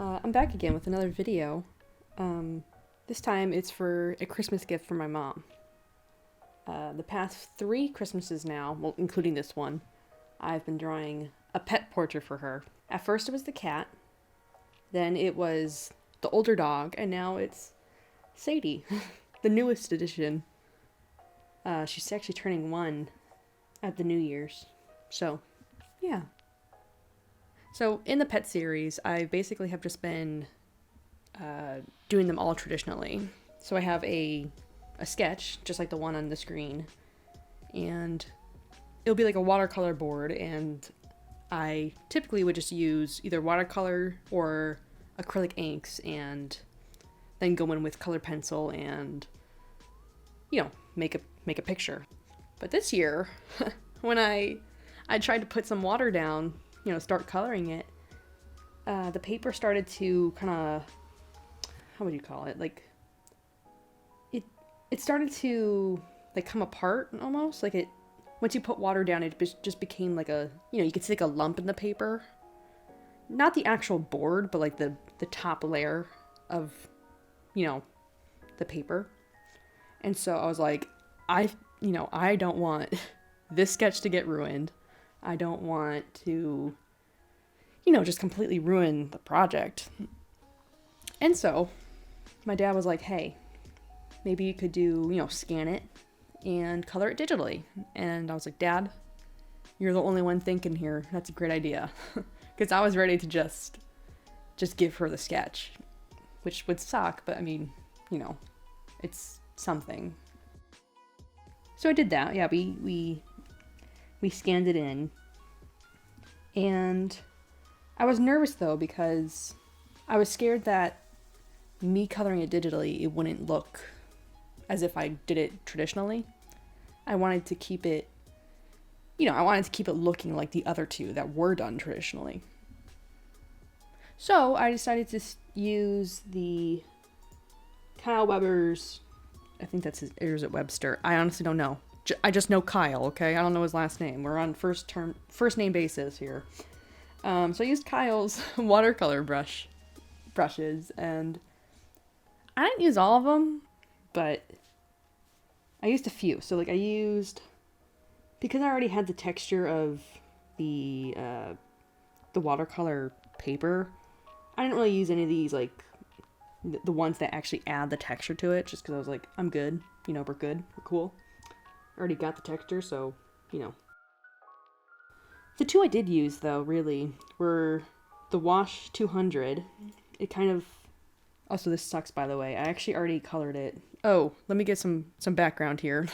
I'm back again with another video. This time it's for a Christmas gift for my mom. The past 3 Christmases now, well, including this one, I've been drawing a pet portrait for her. At first it was the cat, then it was the older dog, and now it's Sadie, the newest edition. She's actually turning 1 at the New Year's. So, yeah. So in the pet series, I basically have just been doing them all traditionally. So I have a sketch, just like the one on the screen, and it'll be like a watercolor board, and I typically would just use either watercolor or acrylic inks and then go in with colored pencil and, make a picture. But this year, when I tried to put some water down, start coloring it, the paper started to kind of, how would you call it? Like, it started to, like, come apart almost. Like, once you put water down, it just became like you could see like a lump in the paper. Not the actual board, but like the top layer of, the paper. And so I was like, I don't want this sketch to get ruined. I don't want to, just completely ruin the project. And so my dad was like, hey, maybe you could do, scan it and color it digitally. And I was like, Dad, you're the only one thinking here. That's a great idea. Because I was ready to just give her the sketch, which would suck, but I mean, it's something. So I did that. Yeah, we scanned it in. And I was nervous though, because I was scared that me coloring it digitally, it wouldn't look as if I did it traditionally. I wanted to keep it, looking like the other 2 that were done traditionally. So I decided to use the Kyle Weber's, I think that's his, or is it Webster? I honestly don't know. I just know Kyle, okay? I don't know his last name. We're on first name basis here. So I used Kyle's watercolor brushes, and I didn't use all of them, but I used a few. So like because I already had the texture of the watercolor paper, I didn't really use any of these, like the ones that actually add the texture to it, just because I was like, I'm good, we're good, we're cool. I already got the texture, so, The 2 I did use, though, really, were the Wash 200. It kind of... Also, this sucks, by the way. I actually already colored it. Oh, let me get some background here.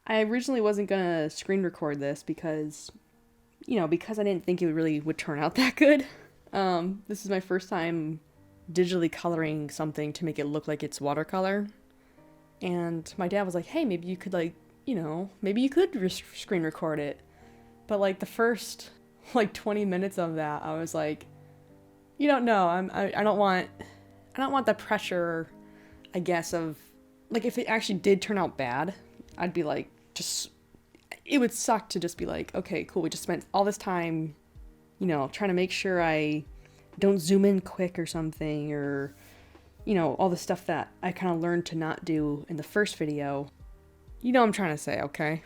I originally wasn't gonna screen record this because I didn't think it really would turn out that good. This is my first time digitally coloring something to make it look like it's watercolor. And my dad was like, hey, maybe you could, maybe you could screen record it. But, like, the first, 20 minutes of that, I was like, no, I don't want the pressure, I guess, of, like, if it actually did turn out bad, I'd be like, it would suck to just be like, okay, cool, we just spent all this time, trying to make sure I don't zoom in quick or something, or, all the stuff that I kind of learned to not do in the first video. You know what I'm trying to say, okay?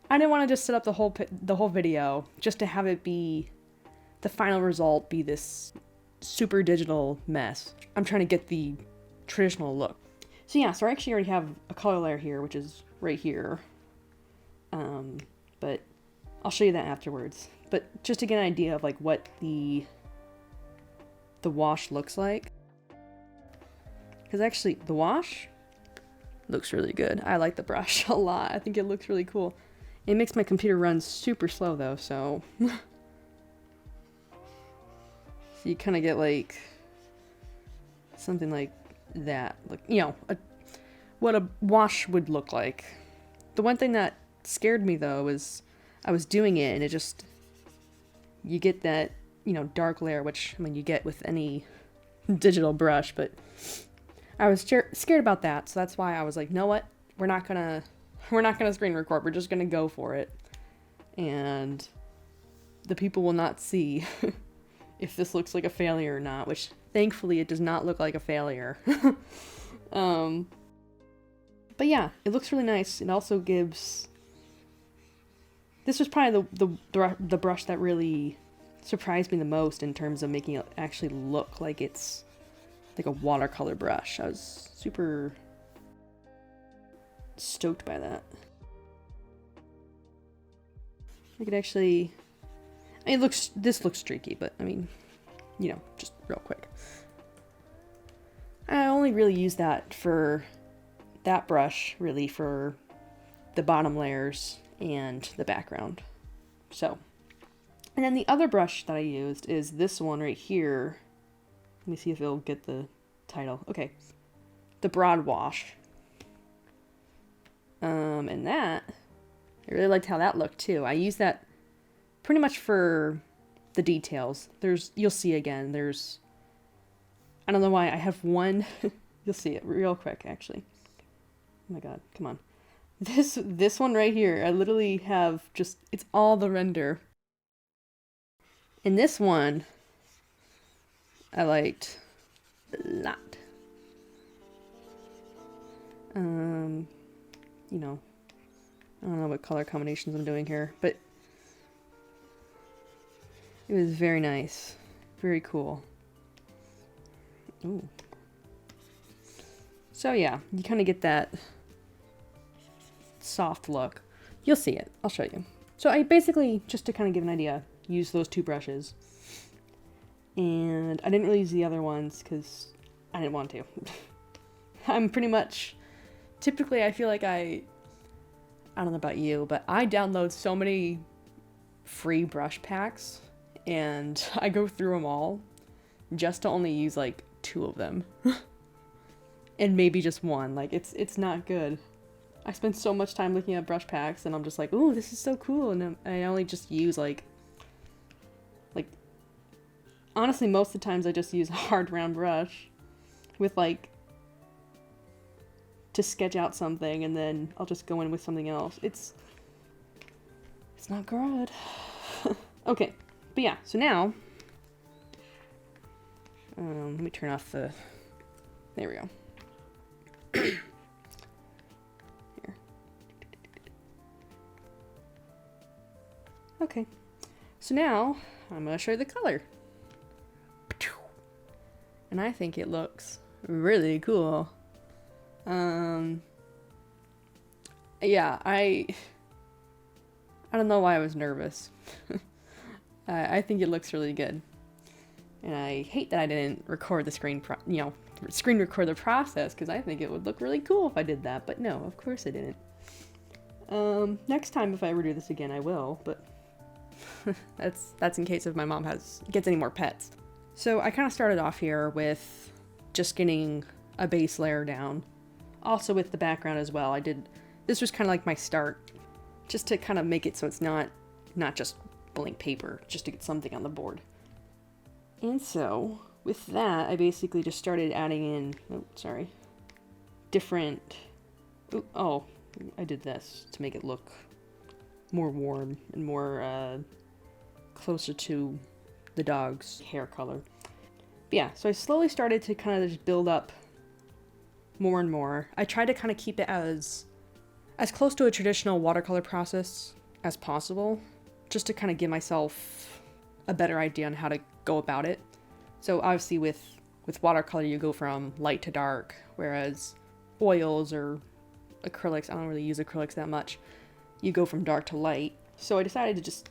I didn't want to just set up the whole video just to have it be, the final result be this super digital mess. I'm trying to get the traditional look. So yeah, so I actually already have a color layer here, which is right here. But I'll show you that afterwards. But just to get an idea of like what the wash looks like. Because actually the wash looks really good. I like the brush a lot. I think it looks really cool. It makes my computer run super slow though, so... So you kind of get like something like that. Like, what a wash would look like. The one thing that scared me though was I was doing it and it just... You get that, dark layer, which, I mean, you get with any digital brush, but I was scared about that, so that's why I was like, you know what? We're not gonna screen record, we're just gonna go for it. And the people will not see if this looks like a failure or not, which thankfully it does not look like a failure. But yeah, it looks really nice. It also gives... This was probably the brush that really surprised me the most in terms of making it actually look like it's like a watercolor brush. I was super stoked by that. I could actually... I mean, this looks streaky, but I mean, you know, just real quick. I only really use that for that brush, really, for the bottom layers and the background. So, and then the other brush that I used is this one right here. Let me see if it'll get the title. Okay. The Broad Wash. And that, I really liked how that looked too. I use that pretty much for the details. You'll see again, I don't know why I have one, you'll see it real quick actually. Oh my god, come on. This one right here, I literally have just, it's all the render. And this one, I liked a lot. You know, I don't know what color combinations I'm doing here, but it was very nice. Very cool. Ooh. So yeah, you kind of get that soft look. You'll see it. I'll show you. So I basically, just to kind of give an idea, used those two brushes. And I didn't really use the other ones because I didn't want to. I'm pretty much... Typically, I feel like I don't know about you, but I download so many free brush packs and I go through them all just to only use like 2 of them. And maybe just one. Like, it's not good. I spend so much time looking at brush packs and I'm just like, ooh, this is so cool. And I only just use like, honestly, most of the times I just use a hard round brush with like, to sketch out something, and then I'll just go in with something else. It's not good. Okay, but yeah, so now, let me turn off the, there we go. Here. Okay, so now I'm gonna show you the color. And I think it looks really cool. Yeah, I don't know why I was nervous. I think it looks really good. And I hate that I didn't record the screen record the process, because I think it would look really cool if I did that, but no, of course I didn't. Next time if I ever do this again, I will, but that's in case if my mom gets any more pets. So I kind of started off here with just getting a base layer down. Also with the background as well. This was kind of like my start, just to kind of make it so it's not just blank paper, just to get something on the board. And so with that, I basically just started adding in, different, I did this to make it look more warm and more closer to the dog's hair color. But yeah, so I slowly started to kind of just build up more and more. I tried to kind of keep it as close to a traditional watercolor process as possible, just to kind of give myself a better idea on how to go about it. So obviously with watercolor you go from light to dark, whereas oils or acrylics, I don't really use acrylics that much, you go from dark to light. So I decided to just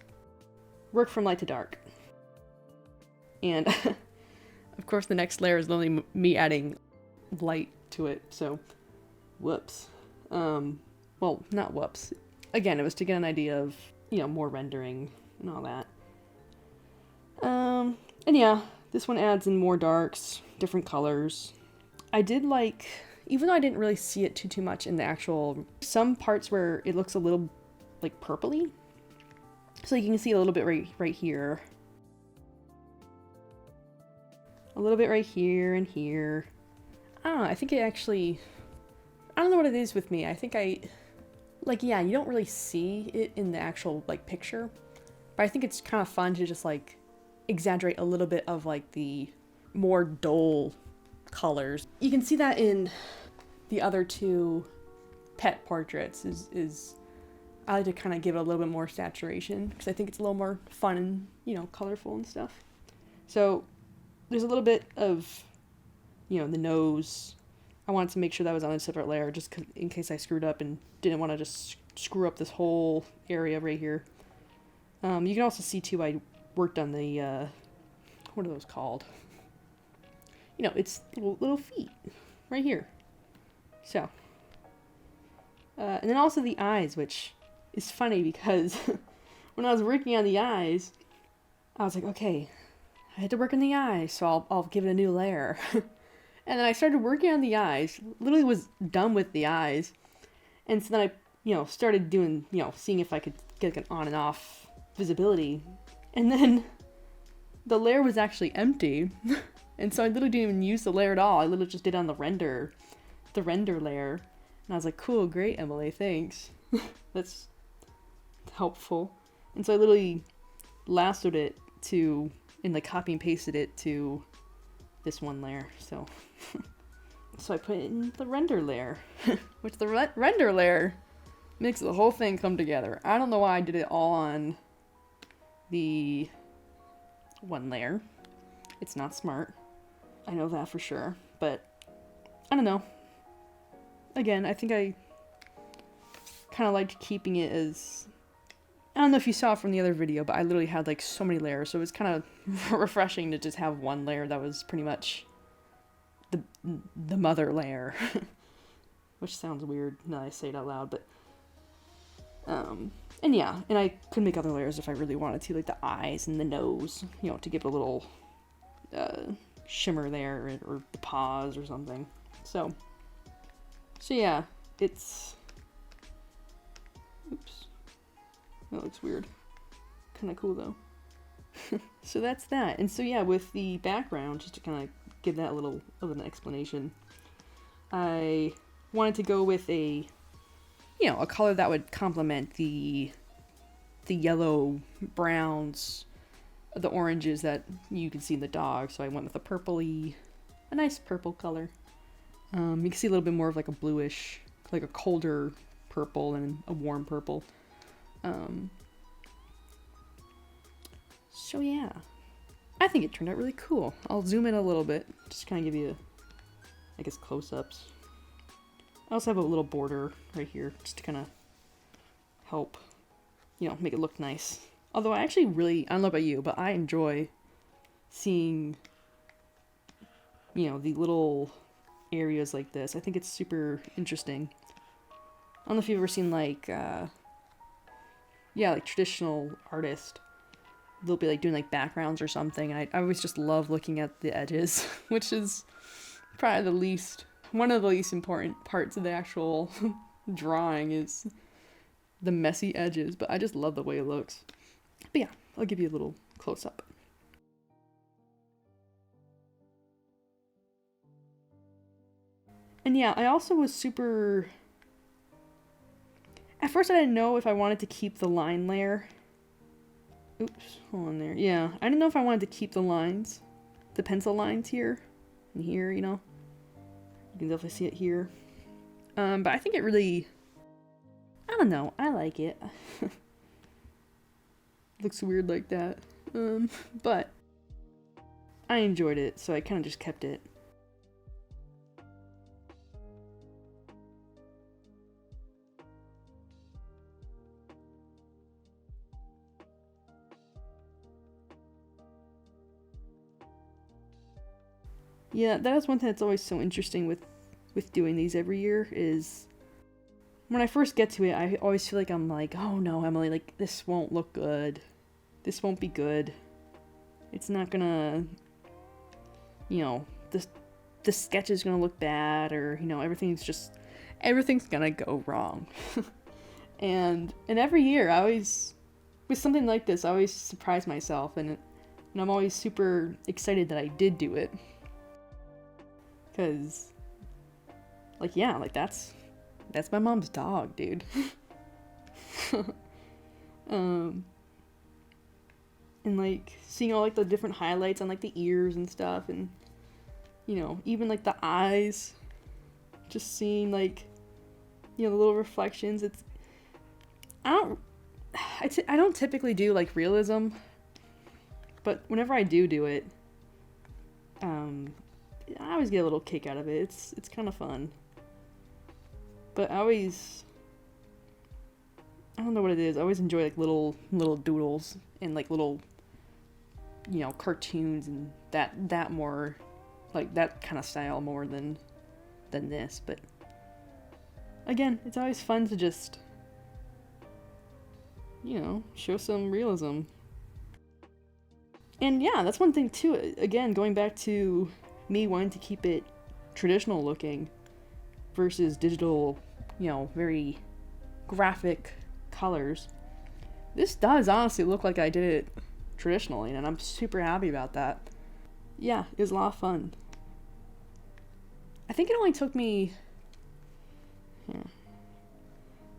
work from light to dark. And of course the next layer is only me adding light to it, so whoops. Well, not whoops. Again, it was to get an idea of, more rendering and all that. And yeah, this one adds in more darks, different colors. I did like, even though I didn't really see it too much in the actual, some parts where it looks a little like purpley. So you can see a little bit right here. A little bit right here and here. I don't know, I think it actually, I don't know what it is with me. I think yeah, you don't really see it in the actual, picture. But I think it's kind of fun to just, exaggerate a little bit of like the more dull colors. You can see that in the other two pet portraits is I like to kind of give it a little bit more saturation because I think it's a little more fun and, you know, colorful and stuff. So there's a little bit of, you know, the nose. I wanted to make sure that was on a separate layer just in case I screwed up and didn't want to just screw up this whole area right here. You can also see too I worked on the, what are those called? You know, it's little feet right here. So, and then also the eyes, which is funny because when I was working on the eyes, I was like, okay, I had to work on the eyes, so I'll give it a new layer. And then I started working on the eyes, literally was done with the eyes. And so then I, you know, started doing, you know, seeing if I could get an on and off visibility. And then the layer was actually empty. And so I literally didn't even use the layer at all. I literally just did it on the render layer. And I was like, cool, great, Emily, thanks. That's helpful. And so I literally lassoed it to, and like copy and pasted it to this one layer. So, so I put it in the render layer, which the render layer makes the whole thing come together. I don't know why I did it all on the one layer. It's not smart. I know that for sure, but I don't know. Again, I think I kind of liked keeping it as, I don't know if you saw it from the other video, but I literally had like so many layers, so it was kind of refreshing to just have one layer that was pretty much the mother layer. Which sounds weird now I say it out loud, but and yeah, and I could make other layers if I really wanted to, like the eyes and the nose, you know, to give it a little shimmer there, or the paws or something. So yeah, it's, oops, that looks weird. Kind of cool though. So that's that. And so yeah, with the background, just to kind of give that a little of an explanation, I wanted to go with a, you know, a color that would complement the yellow, browns, the oranges that you can see in the dog. So I went with a nice purple color. You can see a little bit more of like a bluish, like a colder purple and a warm purple. So yeah, I think it turned out really cool. I'll zoom in a little bit, just kind of give you, I guess, close-ups. I also have a little border right here, just to kind of help, you know, make it look nice. Although I actually really, I don't know about you, but I enjoy seeing, you know, the little areas like this. I think it's super interesting. I don't know if you've ever seen like, yeah, like traditional artists. They'll be like doing like backgrounds or something. And I always just love looking at the edges, which is probably one of the least important parts of the actual drawing is the messy edges. But I just love the way it looks. But yeah, I'll give you a little close up. And yeah, I also was super, at first I didn't know if I wanted to keep the line layer. Oops, hold on there. Yeah, I didn't know if I wanted to keep the lines, the pencil lines here and here, you know. You can definitely see it here. But I think it really, I don't know, I like it. Looks weird like that. But I enjoyed it, so I kind of just kept it. Yeah, that is one thing that's always so interesting with doing these every year is when I first get to it, I always feel like I'm like, oh no, Emily, like this won't look good. This won't be good. It's not gonna, you know, the sketch is gonna look bad, or, you know, everything's gonna go wrong. and every year I always, with something like this, I always surprise myself, and I'm always super excited that I did do it. Cause, like, yeah, like that's my mom's dog, dude. And and like seeing all like the different highlights on like the ears and stuff, and you know, even like the eyes, just seeing like, you know, the little reflections. I don't typically do like realism, but whenever I do it, I always get a little kick out of it. It's kind of fun. But I don't know what it is. I always enjoy like little doodles and like little, you know, cartoons and that more, like that kind of style more than this. But again, it's always fun to just, you know, show some realism. And yeah, that's one thing too. Again, going back to me wanting to keep it traditional looking versus digital, you know, very graphic colors. This does honestly look like I did it traditionally, and I'm super happy about that. Yeah, it was a lot of fun. I think it only took me...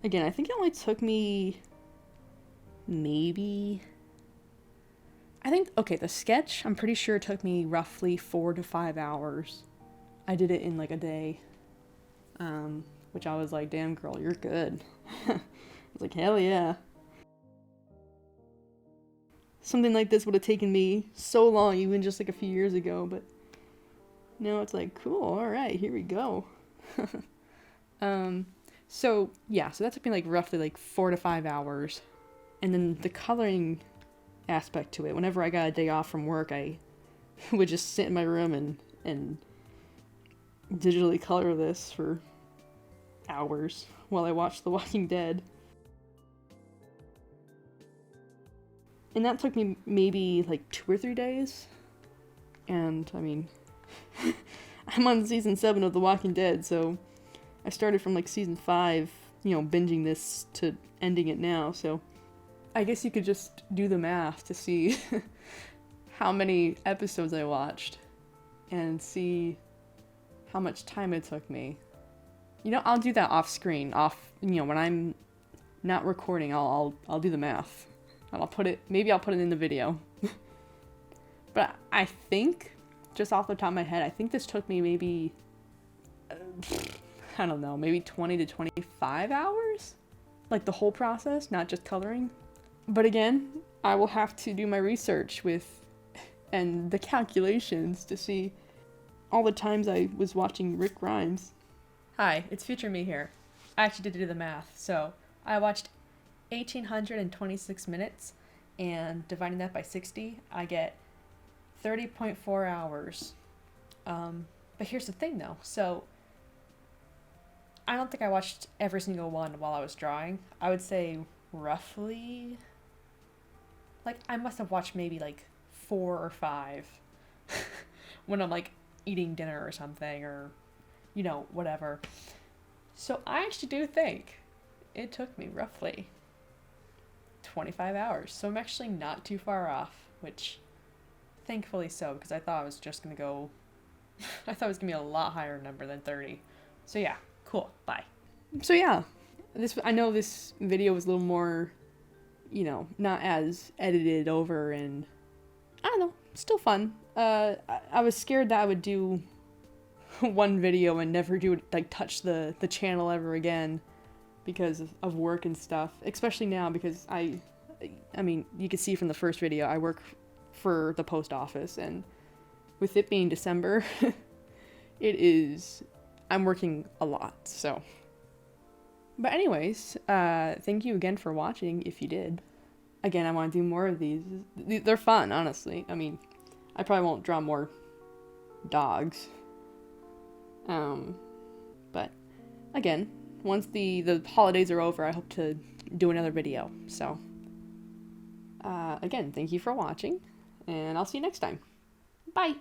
Again, I think it only took me maybe... okay, the sketch, I'm pretty sure it took me roughly 4 to 5 hours. I did it in like a day. Which I was like, damn girl, you're good. I was like, hell yeah. Something like this would have taken me so long, even just like a few years ago, but now it's like, cool, alright, here we go. So that took me like roughly like 4 to 5 hours. And then the coloring aspect to it, whenever I got a day off from work, I would just sit in my room and digitally color this for hours while I watched The Walking Dead. And that took me maybe like 2 or 3 days. And I mean, I'm on season 7 of The Walking Dead, so I started from like season 5, you know, binging this to ending it now, so I guess you could just do the math to see how many episodes I watched and see how much time it took me. You know, I'll do that off screen, you know, when I'm not recording, I'll do the math. And maybe I'll put it in the video. But I think, just off the top of my head, I think this took me maybe, I don't know, maybe 20 to 25 hours? Like the whole process, not just coloring. But again, I will have to do my research and the calculations to see all the times I was watching Rick Grimes. Hi, it's future me here. I actually did do the math. So I watched 1,826 minutes, and dividing that by 60, I get 30.4 hours. But here's the thing though. So I don't think I watched every single one while I was drawing. I would say roughly, like, I must have watched maybe like 4 or 5 when I'm like eating dinner or something, or, you know, whatever. So I actually do think it took me roughly 25 hours. So I'm actually not too far off, which thankfully so, because I thought I was just going to go, I thought it was going to be a lot higher number than 30. So yeah, cool, bye. So yeah, I know this video was a little more, you know, not as edited over, and I don't know, still fun. I was scared that I would do one video and never touch the channel ever again because of work and stuff, especially now because I mean, you can see from the first video, I work for the post office, and with it being December, I'm working a lot, so. But anyways, thank you again for watching, if you did. Again, I want to do more of these. They're fun, honestly. I mean, I probably won't draw more dogs. But again, once the holidays are over, I hope to do another video. So, again, thank you for watching, and I'll see you next time. Bye!